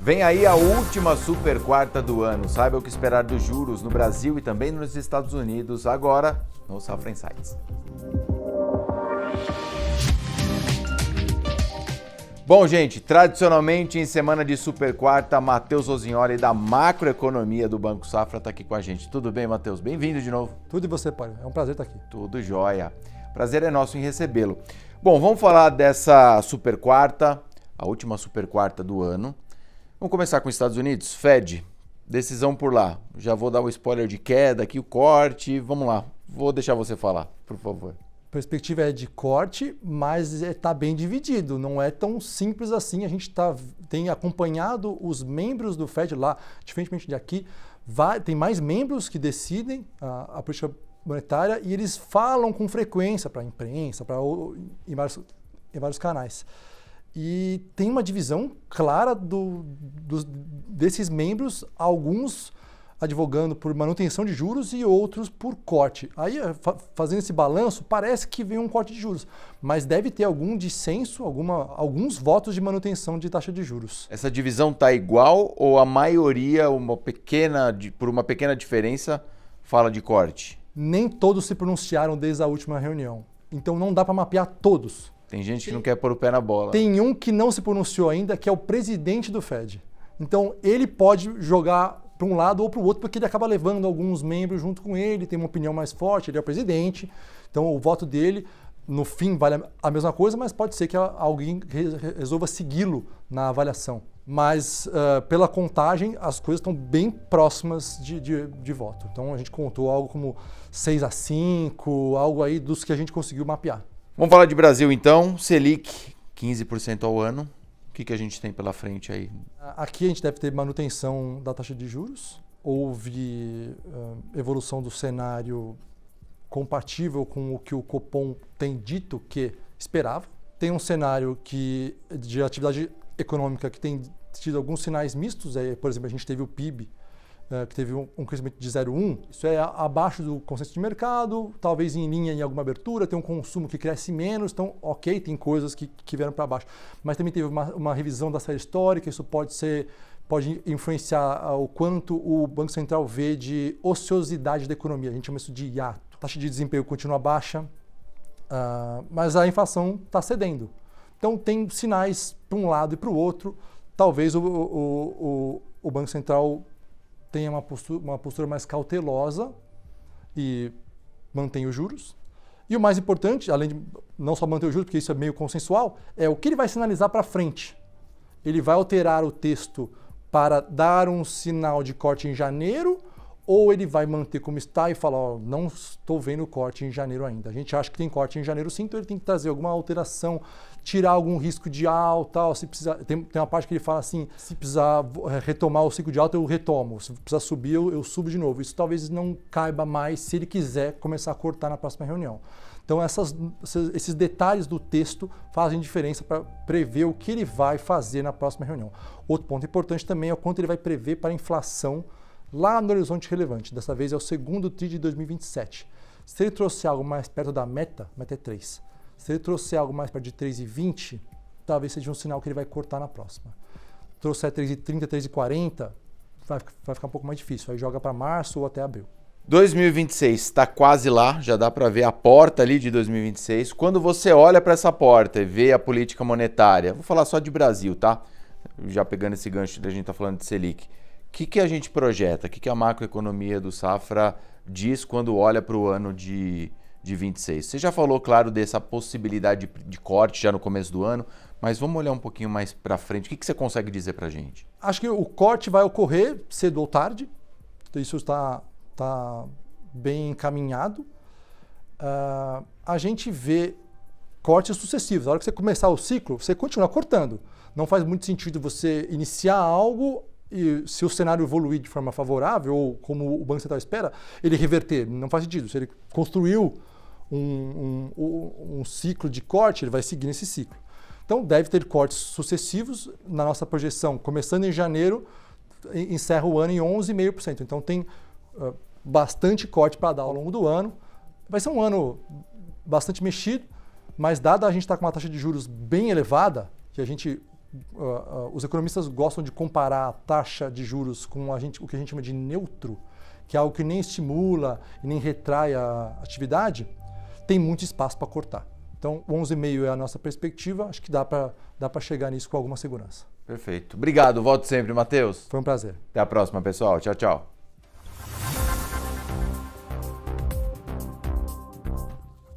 Vem aí a última super quarta do ano. Saiba o que esperar dos juros no Brasil e também nos Estados Unidos, agora no Safra Insights. Bom, gente, tradicionalmente em semana de super quarta, Matheus Rosignoli da Macroeconomia do Banco Safra está aqui com a gente. Tudo bem, Matheus? Bem-vindo de novo. Tudo e você, pai. É um prazer estar aqui. Tudo jóia. Prazer é nosso em recebê-lo. Bom, vamos falar dessa super quarta, a última super quarta do ano. Vamos começar com os Estados Unidos. Fed, decisão por lá. Já vou dar o spoiler de queda aqui, o corte. Vamos lá, vou deixar você falar, por favor. A perspectiva é de corte, mas está bem dividido. Não é tão simples assim. A gente tem acompanhado os membros do Fed lá, diferentemente de aqui. Tem mais membros que decidem a política monetária e eles falam com frequência para a imprensa, em vários canais. E tem uma divisão clara desses membros, alguns advogando por manutenção de juros e outros por corte. Aí, fazendo esse balanço, parece que vem um corte de juros, mas deve ter algum dissenso, alguns votos de manutenção de taxa de juros. Essa divisão está igual ou a maioria, por uma pequena diferença, fala de corte? Nem todos se pronunciaram desde a última reunião, então não dá para mapear todos. Tem gente que não quer pôr o pé na bola. Tem um que não se pronunciou ainda, que é o presidente do Fed. Então, ele pode jogar para um lado ou para o outro, porque ele acaba levando alguns membros junto com ele, tem uma opinião mais forte, ele é o presidente. Então, o voto dele, no fim, vale a mesma coisa, mas pode ser que alguém resolva segui-lo na avaliação. Mas, pela contagem, as coisas estão bem próximas de voto. Então, a gente contou algo como 6-5, algo aí dos que a gente conseguiu mapear. Vamos falar de Brasil então, Selic 15% ao ano, o que a gente tem pela frente aí? Aqui a gente deve ter manutenção da taxa de juros, houve evolução do cenário compatível com o que o Copom tem dito que esperava. Tem um cenário de atividade econômica que tem tido alguns sinais mistos, por exemplo, a gente teve o PIB, que teve um crescimento de 0,1, isso é abaixo do consenso de mercado, talvez em linha em alguma abertura, tem um consumo que cresce menos, então ok, tem coisas que vieram para baixo. Mas também teve uma revisão da série histórica, isso pode influenciar o quanto o Banco Central vê de ociosidade da economia, a gente chama isso de hiato. A taxa de desemprego continua baixa, mas a inflação está cedendo. Então tem sinais para um lado e para o outro, talvez o Banco Central tenha uma postura mais cautelosa e mantém os juros. E o mais importante, além de não só manter os juros, porque isso é meio consensual, é o que ele vai sinalizar para frente. Ele vai alterar o texto para dar um sinal de corte em janeiro ou ele vai manter como está e falar, não estou vendo corte em janeiro ainda. A gente acha que tem corte em janeiro sim, então ele tem que trazer alguma alteração, tirar algum risco de alta, se precisar, tem uma parte que ele fala assim, se precisar retomar o ciclo de alta, eu retomo, se precisar subir, eu subo de novo. Isso talvez não caiba mais se ele quiser começar a cortar na próxima reunião. Então esses detalhes do texto fazem diferença para prever o que ele vai fazer na próxima reunião. Outro ponto importante também é o quanto ele vai prever para a inflação lá no horizonte relevante. Dessa vez é o segundo TRI de 2027. Se ele trouxer algo mais perto da meta é 3. Se ele trouxer algo mais perto de 3,20, talvez seja um sinal que ele vai cortar na próxima. Trouxer 3,30, 3,40, vai ficar um pouco mais difícil. Aí joga para março ou até abril. 2026 está quase lá, já dá para ver a porta ali de 2026. Quando você olha para essa porta e vê a política monetária, vou falar só de Brasil, tá? Já pegando esse gancho da gente tá falando de Selic. O que a gente projeta? O que a macroeconomia do Safra diz quando olha para o ano de 26? Você já falou, claro, dessa possibilidade de corte já no começo do ano, mas vamos olhar um pouquinho mais para frente. O que você consegue dizer para a gente? Acho que o corte vai ocorrer cedo ou tarde. Isso está bem encaminhado. A gente vê cortes sucessivos. Na hora que você começar o ciclo, você continua cortando. Não faz muito sentido você iniciar algo e se o cenário evoluir de forma favorável, ou como o Banco Central espera, ele reverter. Não faz sentido. Se ele construiu um ciclo de corte, ele vai seguir nesse ciclo. Então, deve ter cortes sucessivos. Na nossa projeção, começando em janeiro, encerra o ano em 11,5%. Então, tem bastante corte para dar ao longo do ano. Vai ser um ano bastante mexido, mas dada a gente estar com uma taxa de juros bem elevada, que a gente os economistas gostam de comparar a taxa de juros com o que a gente chama de neutro, que é algo que nem estimula e nem retrai a atividade, tem muito espaço para cortar. Então, 11,5 é a nossa perspectiva, acho que dá para chegar nisso com alguma segurança. Perfeito. Obrigado, volto sempre, Matheus. Foi um prazer. Até a próxima, pessoal. Tchau, tchau.